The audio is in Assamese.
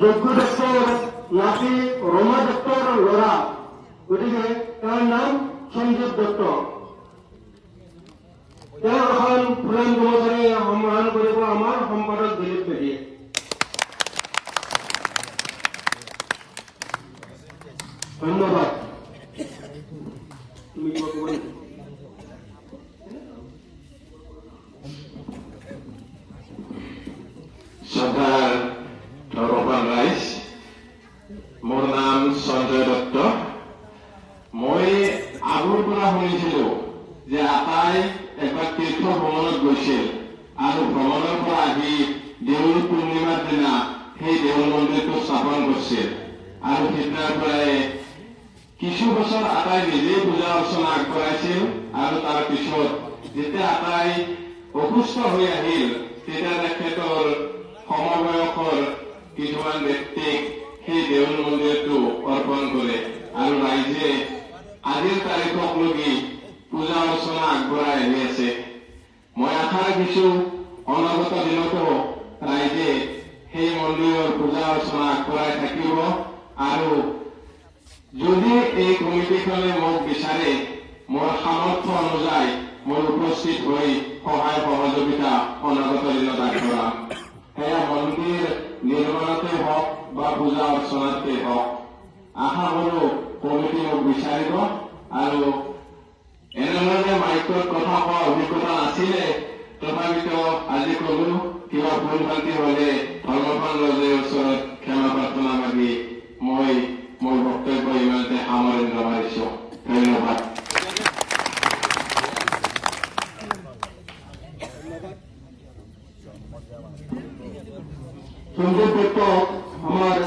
যজ্ঞ দত্তৰ নাতি ৰমা দত্তৰ ল'ৰা, গতিকে তেওঁৰ নাম সঞ্জীৱ দত্ত। তেওঁৰ এখন ফুলান কৰ্মচাৰী সম্বোধন কৰিব আমাৰ সম্পাদক দিলীপ পেহীয়ে। ধন্যবাদ। তুমি কিবা ক'ব নেকি? শ্ৰদ্ধাৰ ধৰ্মপাল ৰাইজ, মোৰ নাম সঞ্জয় দত্ত। মই আগৰ পৰা শুনিছিলো যে আটাই এবাৰ তীৰ্থ ভ্ৰমণত গৈছিল আৰু ভ্ৰমণৰ পৰা আহি দেউল পূৰ্ণিমাৰ দিনা সেই দেউল মন্দিৰটো স্থাপন কৰিছিল আৰু সিদিনাৰ পৰাই কিছু বছৰ আটাই নিজেই পূজা অৰ্চনা আগবঢ়াইছিল আৰু তাৰ পিছত যেতিয়া আটাই অসুস্থ হৈ আহিল তেতিয়া তেখেতৰ সমবয়সৰ কিছুমান ব্যক্তিক সেই দেউল মন্দিৰটো অৰ্পণ কৰে আৰু ৰাইজে আজিৰ তাৰিখক লগি পূজা অৰ্চনা আগবঢ়াই আহি আছে। মই আশা ৰাখিছো অনাগত দিনতো ৰাইজে সেই মন্দিৰৰ পূজা অৰ্চনা আগবঢ়াই থাকিব আৰু যদি এই কমিটিখনে মোক বিচাৰে মোৰ সামৰ্থ্য অনুযায়ী মই উপস্থিত হৈ সহায় সহযোগিতা অনাগত দিনত আগবঢ়াম। সেয়া মন্দিৰ নিৰ্মাণতে হওক বা পূজা অৰ্চনাতে হওক। আশা কৰো কমিটি মোক বিচাৰিব আৰু এনেধৰণে মাইকত কথা কোৱা অভিজ্ঞতা নাছিলে, তথাপিতো আজি কলো কিবা ভুল ভ্ৰান্তি হলে ধৰ্মপাল ৰজেৰ ওচৰত ক্ষমা প্ৰাৰ্থনা মাগি মই মোৰ বক্তব্য ইমানতে সামৰণি মাৰিছো। ধন্যবাদ। সঞ্জীৱ দত্ত আমাৰ